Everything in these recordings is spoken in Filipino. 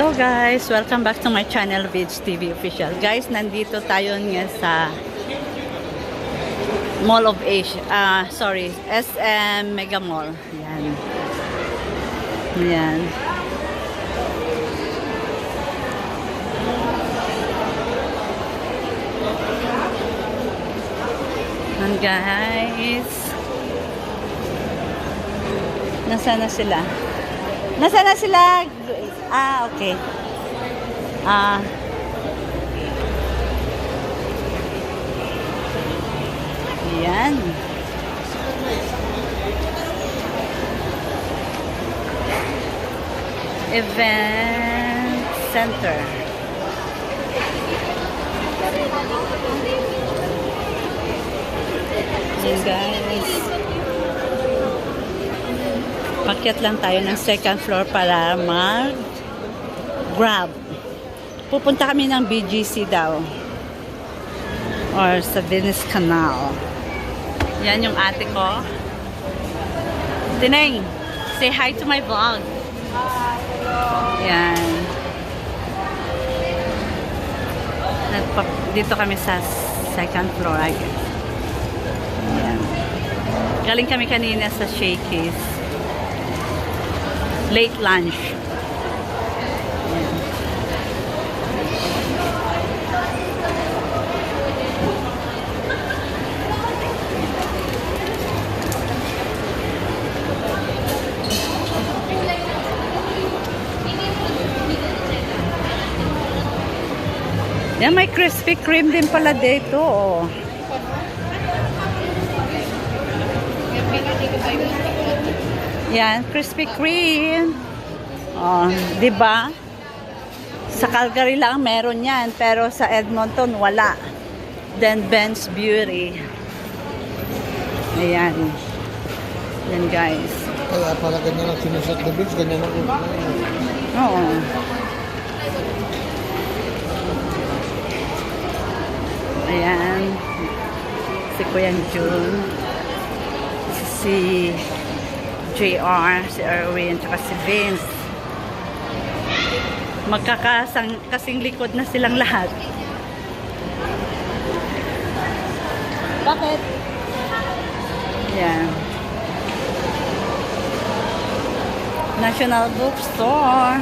Hello guys, welcome back to my channel, Vids TV Official. Guys, nandito tayo ngayon sa Mall of Asia. SM Mega Mall. Yan. Yan. And guys, nasaan na sila? Nasaan na sila? Okay. Yan. Event Center. Yan guys. Pakyat lang tayo ng second floor para mag-grab. Pupunta kami ng BGC daw. Or sa Venice Canal. Yan yung ate ko. Tineng, say hi to my vlog. Hi, hello. Yan. Dito kami sa second floor, I guess. Yan. Galing kami kanina sa Shakey's. Late lunch. Yan, may Krispy Kreme din pala dito. Oh. Yan, Krispy Kreme. Oh, 'di ba? Sa Calgary lang meron 'yan, pero sa Edmonton wala. Then Ben's Beauty. Ayan. Yan guys. Kaya pala ganyan ang sinusat na beach, ganyan ang Oo. Ayan. Si Kuya June. Si JR, si Erwin, tsaka si Vince. Kasing likod na silang lahat. Bakit? Yan. National Bookstore.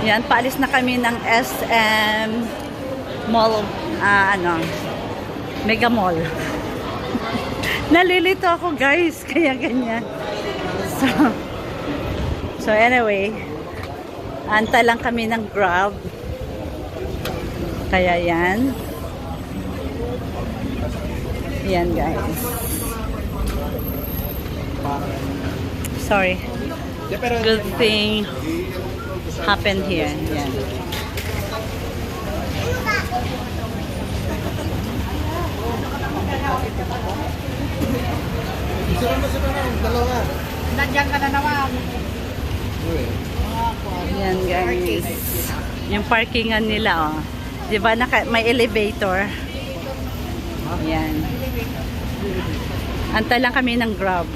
Yan, paalis na kami ng SM Mall, Mega Mall. Nalilito ako guys, kaya ganyan. So anyway, anta lang kami ng Grab. Kaya yan. Yan guys. Sorry. Good thing happened here. Yan. dalawa. Nandiyan ka na naman. Yan guys. Yung parkingan nila, oh. 'Di ba may elevator? Yan. Antay lang kami ng Grab.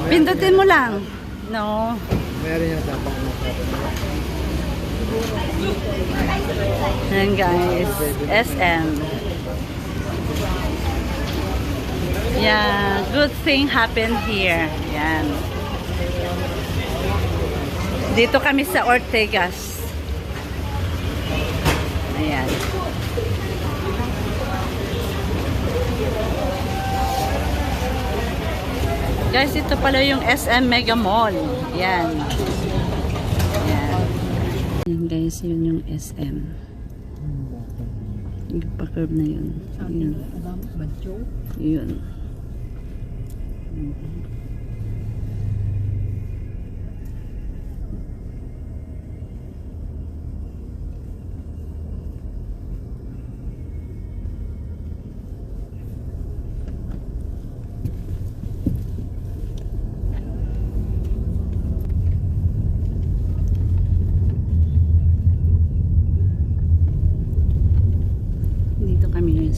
Pindutin mo lang. No. Meron yung tapang na Yan guys. SM. Yeah, good thing happened here. Yan. Dito kami sa Ortegas. Ayan. Guys, ito pala yung SM Mega Mall. Yan. Yan. Yan guys, yun yung SM. Yung pa-curve na yun. Yun. Yun.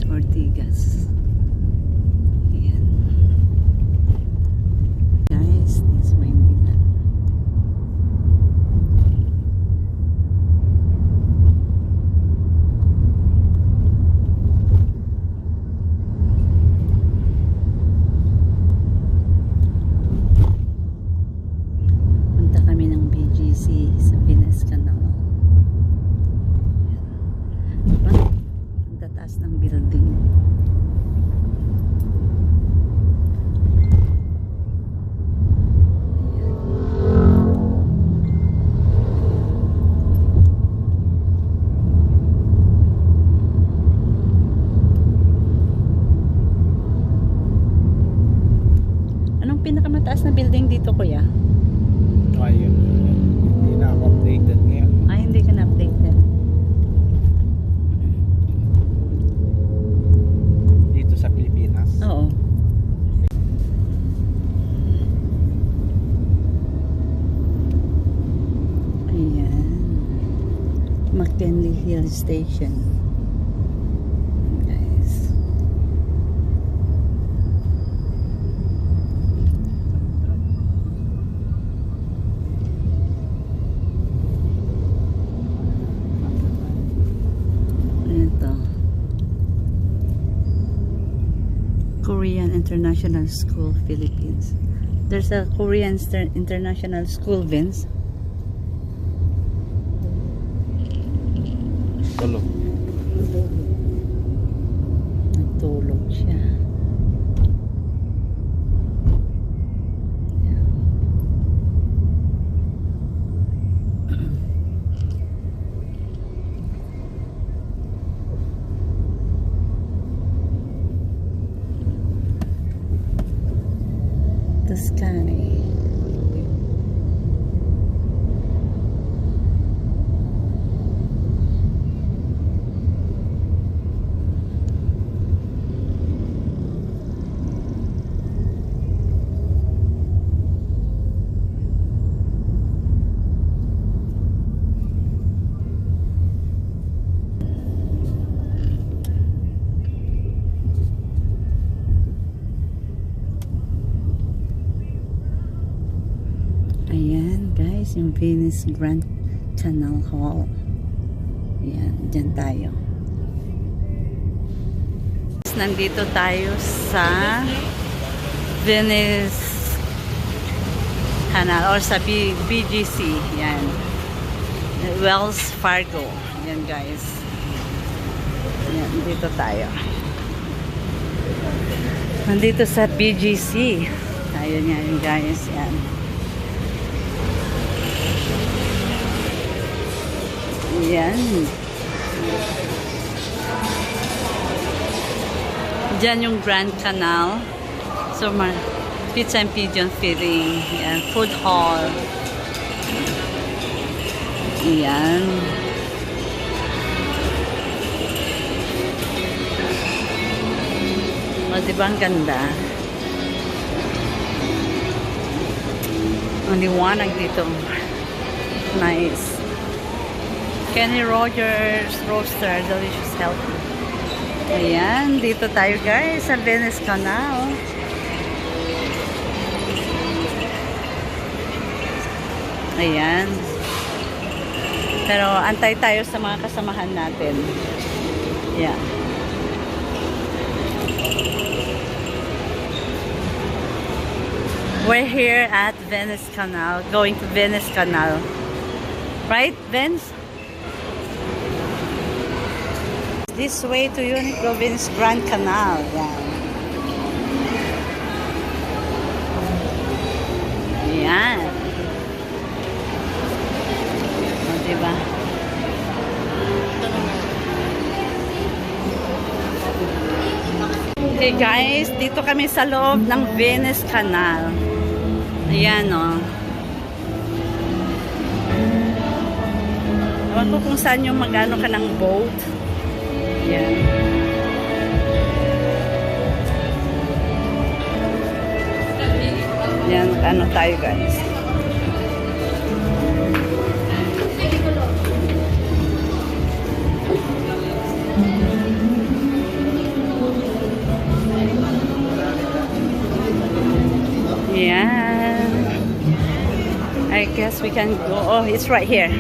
Ortigas. Ayan. pinakamataas na building dito, kuya? Ayun. Hindi na ako updated ngayon. Ay, hindi ka na-updated. Dito sa Pilipinas. Oo. Ayan. McKinley Hill Station. Guys. Ito. Korean International School, Philippines. There's a Korean International School, Vince. Tulog. Nagtulog siya. Tuscany. Ayan guys, yung Venice Grand Canal Hall. Ayan, dyan tayo. Nandito tayo sa Venice Canal or sa BGC. Ayan. Wells Fargo. Ayan guys. Ayan, dito tayo. Nandito sa BGC. Tayo niyan guys. Ayan. Yan. Diyan yung Grand Canal. So, pizza and pigeon feeding. Yan. Food hall. Yan. O, diba ang ganda? Ang liwanag dito. Nice. Kenny Rogers Roaster, delicious, healthy. Ayan, dito tayo guys sa Venice Canal. Ayan. Pero antay tayo sa mga kasamahan natin. Yeah. We're here at Venice Canal, going to Venice Canal. Right, Vince? This way to Uniqlo Venice Grand Canal. Yan. Yan. O, diba? Okay guys, dito kami sa loob ng Venice Canal. Ayan o. Ewan ko kung saan yung mag-ano ka ng boat. Yan. Yan, ano tayo guys. Yan. I guess we can go. Oh, it's right here.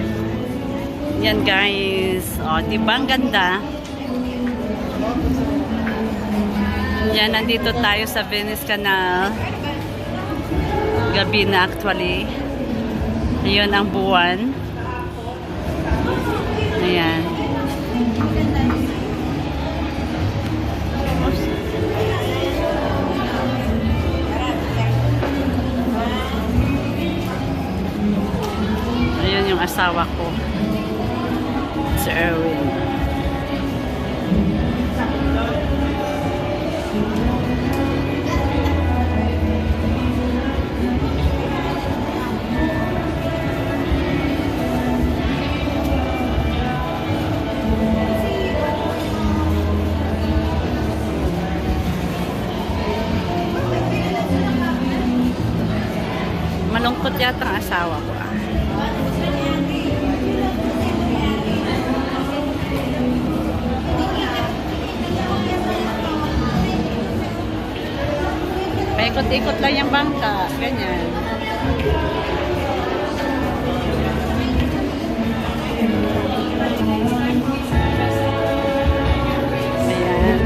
Yan guys. Oh, diba ang ganda? Yan, nandito tayo sa Venice Canal. Gabi na actually. Ayun ang buwan. Ayan. Ayun yung asawa ko. Si Erwin. Malungkot yata ang asawa ko. Paikot-ikot lang yung bangka. Ganyan. Ayan.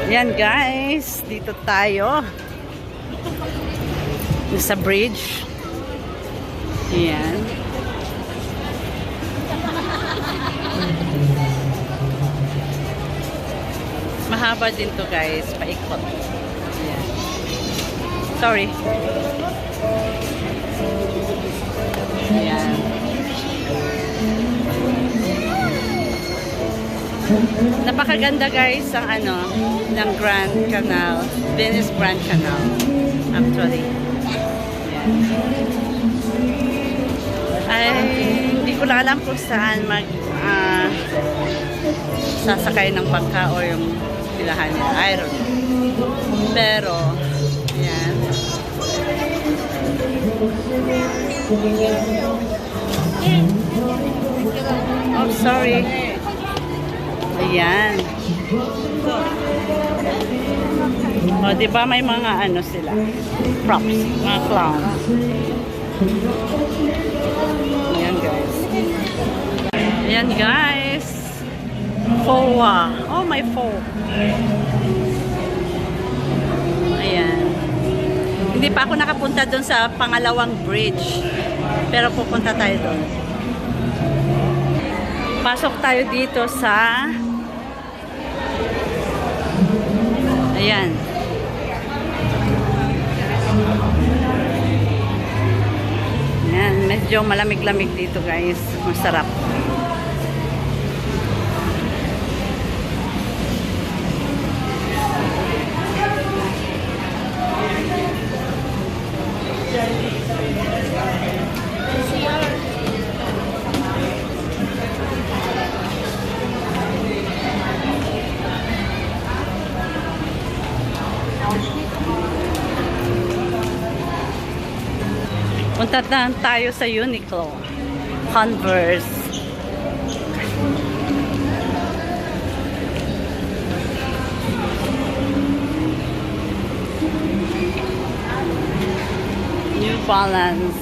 Yan guys, dito tayo sa bridge. Yan. Mahaba din to guys, paikot. Yan. Sorry. Yan. Napakaganda guys ang ng Grand Canal, Venice Grand Canal actually. Ayan. Ay hindi ko na alam kung saan sasakay ng bangka o yung pilahan niya, I don't know. Pero ayan. Oh sorry. Ayan. O, diba may mga sila? Props. Mga clown. Ayan, guys. Ayan, guys. FOA. Oh, may FOA. Ayan. Hindi pa ako nakapunta doon sa pangalawang bridge. Pero pupunta tayo doon. Pasok tayo dito sa ayan. Ayan, medyo malamig-lamig dito guys. Masarap. Punta na tayo sa Uniqlo. Converse. New Balance.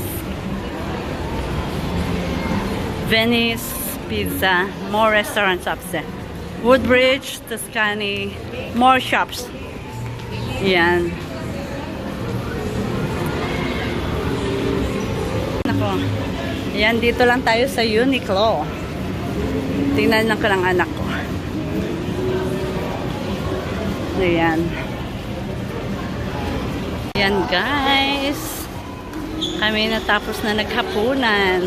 Venice Pizza. More restaurant shops there. Woodbridge, Tuscany. More shops. Yan. Ayan, dito lang tayo sa Uniqlo. Tingnan lang ko ng anak ko. Ayan. Ayan guys. Kami natapos na naghapunan.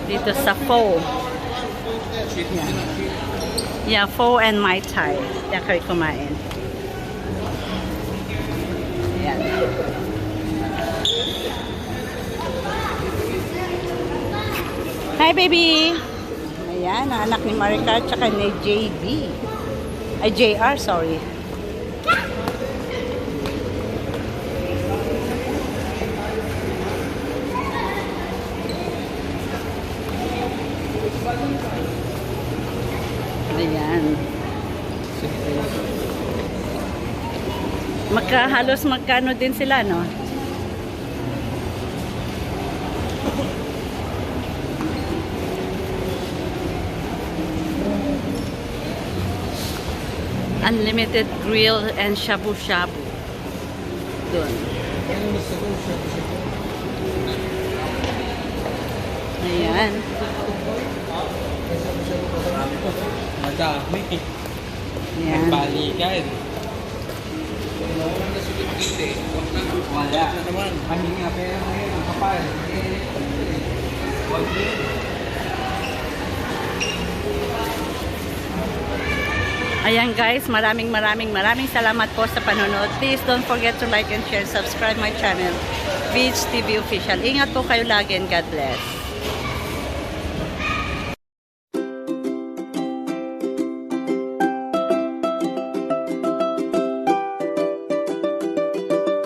Dito sa Pho. Ayan. Yeah, Pho and Mai Tai. Diyan kayo kumain. Ayan. Hi, baby! Ayan, anak ni Maricar tsaka ni JB. Ay, JR, sorry. Halos magkano din sila, no? Unlimited grill and shabu-shabu. Doon. Ayan. Madami. Ayan. Balikan. Wala na naman. Pahinga pera ngayon ang kapal. Ayan guys, maraming salamat po sa panonood. Please don't forget to like and share, subscribe my channel, Beach TV Official. Ingat po kayo lagi and God bless.